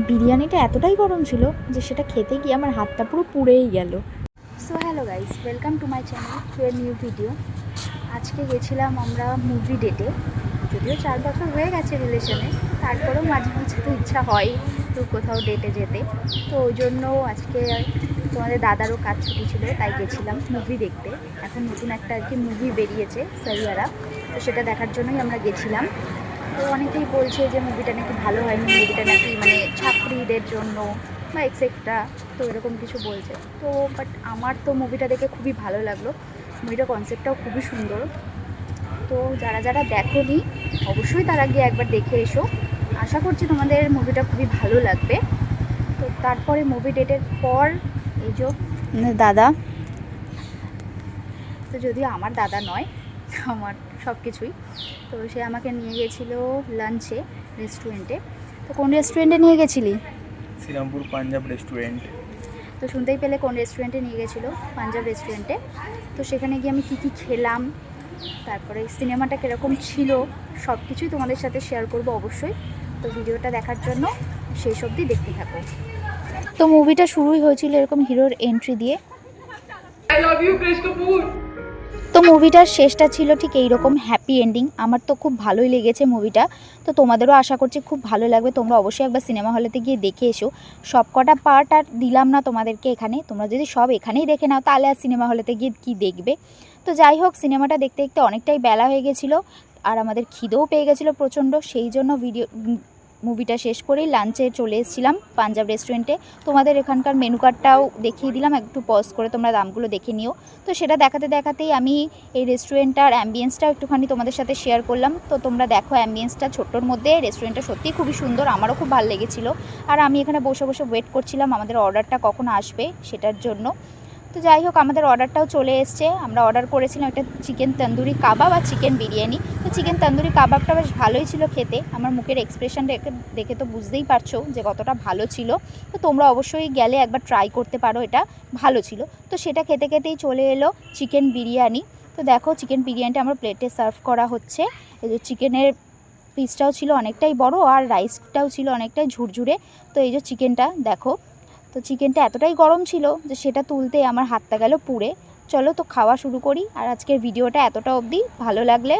বিরিয়ানিটা এতটাই গরম ছিল যে সেটা খেতে গিয়ে আমার হাতটা পুরো পুড়েই গেল। So hello guys, welcome to my channel to a new video. আজকে গেছিলাম আমরা মুভি ডেটে। যদিও 4 বছর হয়ে গেছে রিলেশনে, তারপরেও মাঝে মাঝে তো ইচ্ছা হয় তো কোথাও ডেটে যেতে। তো ওই জন্য আজকে তোমাদের দাদারও কাজ ছুটি ছিল, তাই গেছিলাম মুভি দেখতে। এখন নতুন একটা আর কি মুভি বেরিয়েছে সাইয়ারা, তো সেটা দেখার জন্যই আমরা গেছিলাম। তো অনেকেই বলছে যে মুভিটা নাকি ভালো হয়নি, মুভিটা নাকি মানে ছাত্রীদের জন্য বা এক্সেট্রা, তো এরকম কিছু বলছে। তো বাট আমার তো মুভিটা দেখে খুবই ভালো লাগলো। মুভিটার কনসেপ্টটাও খুবই সুন্দর। তো যারা যারা দেখোনি অবশ্যই তারা গিয়ে একবার দেখে এসো। আশা করছি তোমাদের মুভিটা খুবই ভালো লাগবে। তো তারপরে মুভি ডেটের পর এই যে দাদা, তো যদিও আমার দাদা নয়, আমার সব কিছুই। তো সে আমাকে নিয়ে গেছিলো লাঞ্চে রেস্টুরেন্টে। তো কোন রেস্টুরেন্টে নিয়ে গেছিলি? শ্রীরামপুর পাঞ্জাব রেস্টুরেন্ট। তো শুনতেই পেলে কোন রেস্টুরেন্টে নিয়ে গেছিলো, পাঞ্জাব রেস্টুরেন্টে। তো সেখানে গিয়ে আমি কী কী খেলাম, তারপরে সিনেমাটা কীরকম ছিল, সব কিছুই তোমাদের সাথে শেয়ার করব অবশ্যই। তো ভিডিওটা দেখার জন্য শেষ অবধি দেখতে থাকো। তো মুভিটা শুরুই হয়েছিল এরকম হিরোর এন্ট্রি দিয়ে। আই লাভ ইউ কৃষ কাপুর। তো মুভিটার শেষটা ছিল ঠিক এইরকম হ্যাপি এন্ডিং। আমার তো খুব ভালোই লেগেছে মুভিটা। তো তোমাদেরও আশা করছি খুব ভালো লাগবে। তোমরা অবশ্যই একবার সিনেমা হলেতে গিয়ে দেখে এসো। সব কটা পার্ট আর দিলাম না তোমাদেরকে এখানে, তোমরা যদি সব এখানেই দেখে নাও তাহলে আর সিনেমা হলেতে গিয়ে কী দেখবে। তো যাই হোক, সিনেমাটা দেখতে দেখতে অনেকটাই বেলা হয়ে গেছিলো আর আমাদের খিদেও পেয়ে গেছিলো প্রচণ্ড। সেই জন্য মুভিটা শেষ করেই লাঞ্চে চলে এসেছিলাম পাঞ্জাব রেস্টুরেন্টে। তোমাদের এখানকার মেনু কার্ডটাও দেখিয়ে দিলাম, একটু পজ করে তোমরা দামগুলো দেখে নিও। তো সেটা দেখাতে দেখাতেই আমি এই রেস্টুরেন্টটার অ্যাম্বিয়েন্সটাও একটুখানি তোমাদের সাথে শেয়ার করলাম। তো তোমরা দেখো অ্যাম্বিয়েন্সটা ছোট্টর মধ্যে, রেস্টুরেন্টটা সত্যিই খুবই সুন্দর, আমারও খুব ভালো লেগেছিলো। আর আমি এখানে বসে বসে ওয়েট করছিলাম আমাদের অর্ডারটা কখন আসবে সেটার জন্য। তো যাই হোক, আমাদের অর্ডারটাও চলে এসছে। আমরা অর্ডার করেছিলাম একটা চিকেন তন্দুরি কাবাব আর চিকেন বিরিয়ানি। তো চিকেন তন্দুরি কাবাবটা বেশ ভালোই ছিল খেতে, আমার মুখের এক্সপ্রেশন দেখে তো বুঝতেই পারছো যে কতটা ভালো ছিল। তো তোমরা অবশ্যই গেলে একবার ট্রাই করতে পারো, এটা ভালো ছিল। তো সেটা খেতে খেতেই চলে এলো চিকেন বিরিয়ানি। তো দেখো চিকেন বিরিয়ানিটা আমার প্লেটে সার্ভ করা হচ্ছে। এই যে চিকেনের পিসটাও ছিল অনেকটাই বড় আর রাইসটাও ছিল অনেকটাই ঝুরঝুরে। তো এই যে চিকেনটা দেখো, তো চিকেনটা এতটাই গরম ছিল যে সেটা তুলতেই আমার হাতটা গেল পুড়ে। চলো তো খাওয়া শুরু করি। আর আজকের ভিডিওটা এতটা অবধি, ভালো লাগলে